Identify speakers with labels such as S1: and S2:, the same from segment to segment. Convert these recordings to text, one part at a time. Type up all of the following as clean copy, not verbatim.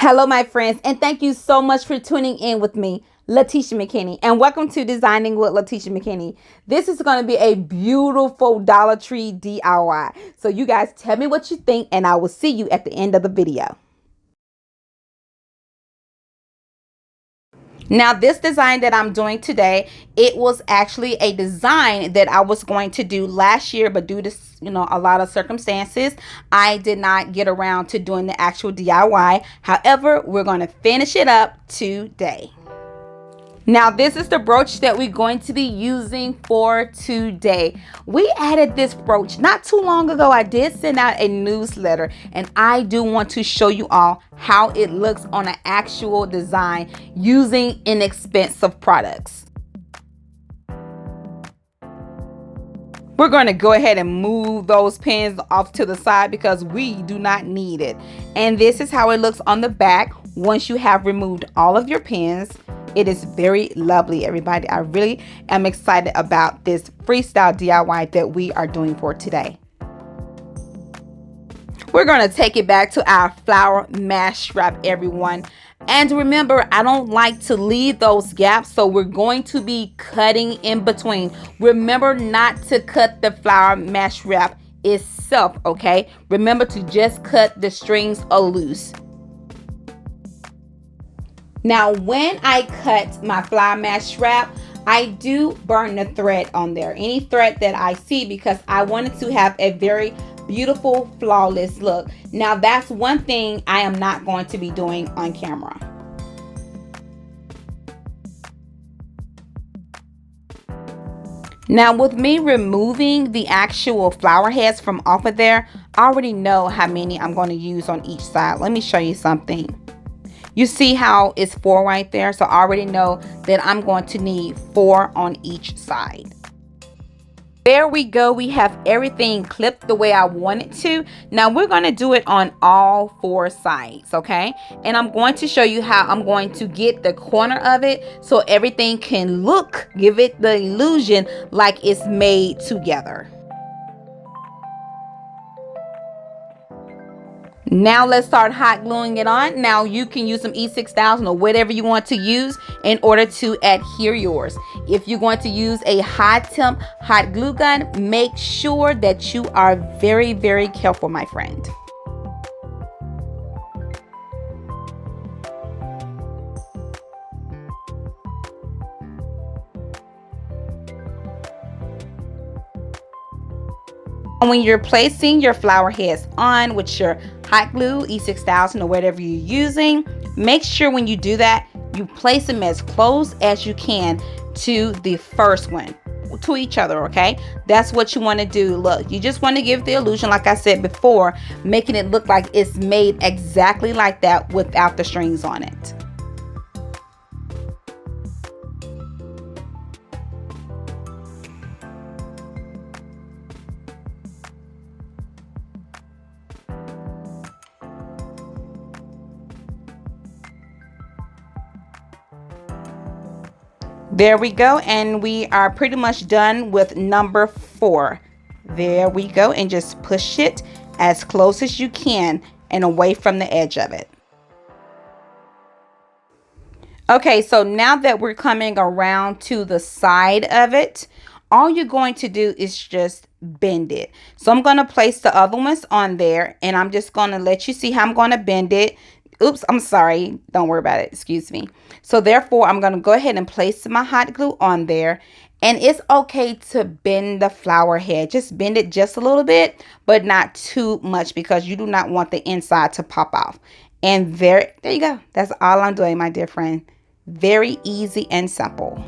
S1: Hello, my friends, and thank you so much for tuning in with me, Latisha McKinney, and welcome to Designing with Latisha McKinney. This is going to be a beautiful Dollar Tree DIY. So you guys tell me what you think, and I will see you at the end of the video. Now, this design that I'm doing today, it was actually a design that I was going to do last year, but due to, a lot of circumstances, I did not get around to doing the actual DIY. However, we're going to finish it up today. Now, this is the brooch that we're going to be using for today. We added this brooch not too long ago. I did send out a newsletter, and I do want to show you all how it looks on an actual design using inexpensive products. We're going to go ahead and move those pins off to the side because we do not need it. And this is how it looks on the back once you have removed all of your pins. It is very lovely, everybody. I really am excited about this freestyle DIY that we are doing for today. We're going to take it back to our flower mash wrap, everyone. And remember, I don't like to leave those gaps, so we're going to be cutting in between. Remember not to cut the flower mash wrap itself, okay? Remember to just cut the strings loose. Now, when I cut my flower mash wrap, I do burn the thread on there, any thread that I see, because I wanted to have a very beautiful, flawless look. Now, that's one thing I am not going to be doing on camera. Now, with me removing the actual flower heads from off of there, I already know how many I'm going to use on each side. Let me show you something. You see how it's 4 right there? So I already know that I'm going to need 4 on each side. There we go. We have everything clipped the way I want it to. Now we're going to do it on all 4 sides, okay? And I'm going to show you how I'm going to get the corner of it so everything can give it the illusion like it's made together. Now let's start hot gluing it on. Now you can use some E6000 or whatever you want to use in order to adhere yours. If you're going to use a high temp hot glue gun, make sure that you are very, very careful, my friend. When you're placing your flower heads on with your hot glue, E6000 or whatever you're using, make sure when you do that, you place them as close as you can to the first one, to each other, okay? That's what you want to do. Look, you just want to give the illusion, like I said before, making it look like it's made exactly like that without the strings on it. There we go, and we are pretty much done with number 4. There we go, and just push it as close as you can and away from the edge of it. Okay, so now that we're coming around to the side of it, all you're going to do is just bend it. So I'm going to place the other ones on there, and I'm just going to let you see how I'm going to bend it. Oops, I'm sorry. Don't worry about it. Excuse me. So therefore, I'm going to go ahead and place my hot glue on there. And it's okay to bend the flower head. Just bend it just a little bit, but not too much because you do not want the inside to pop off. And there you go. That's all I'm doing, my dear friend. Very easy and simple.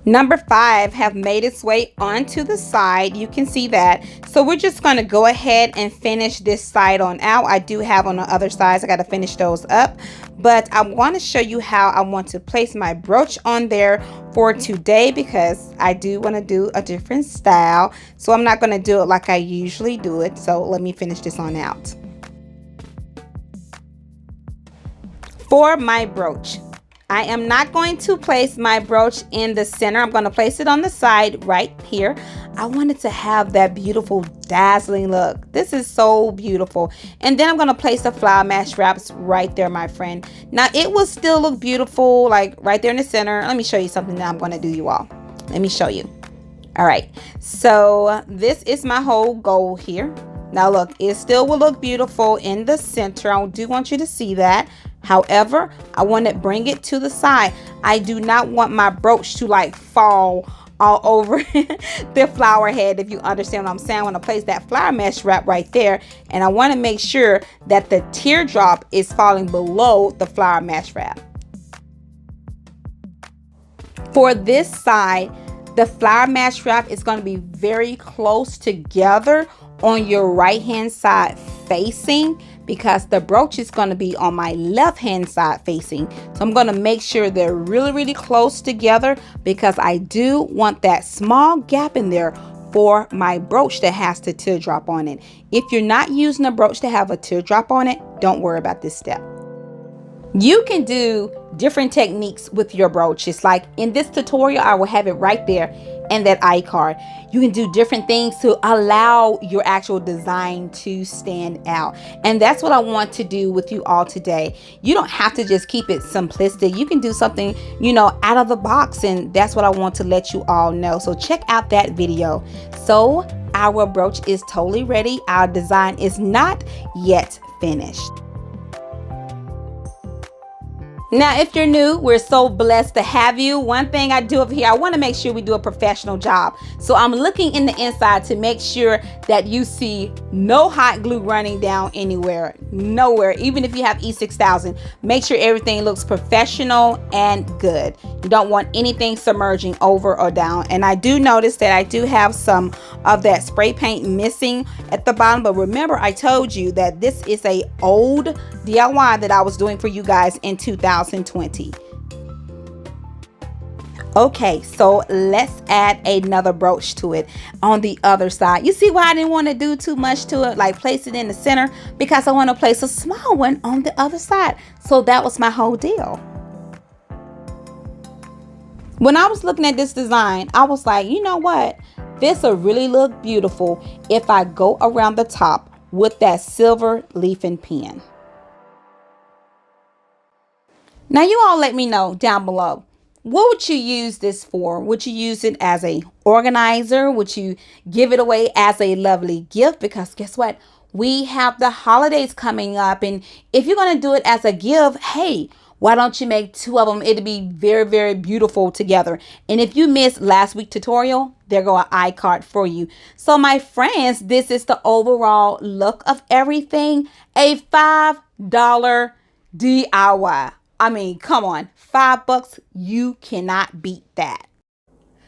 S1: Number 5 have made its way onto the side. You can see that. So we're just going to go ahead and finish this side on out. I do have on the other sides. I got to finish those up. But I want to show you how I want to place my brooch on there for today because I do want to do a different style. So I'm not going to do it like I usually do it. So let me finish this on out. For my brooch, I am not going to place my brooch in the center. I'm going to place it on the side right here. I wanted to have that beautiful dazzling look. This is so beautiful. And then I'm going to place the flower mesh wraps right there, my friend. Now it will still look beautiful, like right there in the center. Let me show you something that I'm going to do, you all. Let me show you. All right, so this is my whole goal here. Now look, it still will look beautiful in the center. I do want you to see that. However, I want to bring it to the side. I do not want my brooch to like fall all over the flower head, if you understand what I'm saying. I want to place that flower mesh wrap right there, and I want to make sure that the teardrop is falling below the flower mesh wrap. For this side, the flower mesh wrap is going to be very close together on your right hand side facing, because the brooch is going to be on my left hand side facing. So I'm going to make sure they're really close together, because I do want that small gap in there for my brooch that has the teardrop on it. If you're not using a brooch to have a teardrop on it, don't worry about this step. You can do different techniques with your brooches. Like in this tutorial, I will have it right there in that iCard. You can do different things to allow your actual design to stand out. And that's what I want to do with you all today. You don't have to just keep it simplistic. You can do something, you know, out of the box. And that's what I want to let you all know. So check out that video. So our brooch is totally ready. Our design is not yet finished. Now, if you're new, we're so blessed to have you. One thing I do over here, I want to make sure we do a professional job. So I'm looking in the inside to make sure that you see no hot glue running down anywhere, nowhere. Even if you have E6000, make sure everything looks professional and good. You don't want anything submerging over or down. And I do notice that I do have some of that spray paint missing at the bottom. But remember, I told you that this is a old DIY that I was doing for you guys in 2020. Okay, so let's add another brooch to it on the other side. You see why I didn't want to do too much to it, like place it in the center? Because I want to place a small one on the other side. So that was my whole deal. When I was looking at this design, I was like, you know what? This will really look beautiful if I go around the top with that silver leafing pen. Now you all let me know down below, what would you use this for? Would you use it as a organizer? Would you give it away as a lovely gift? Because guess what? We have the holidays coming up, and if you're going to do it as a gift, hey, why don't you make two of them? It'd be very beautiful together. And if you missed last week's tutorial, there go an iCard for you. So my friends, this is the overall look of everything. A $5 DIY. I mean, come on, $5, you cannot beat that.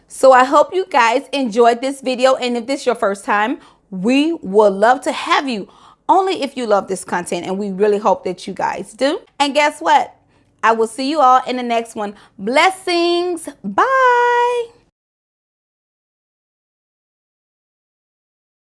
S1: So I hope you guys enjoyed this video. And if this is your first time, we would love to have you, only if you love this content. And we really hope that you guys do. And guess what? I will see you all in the next one. Blessings. Bye.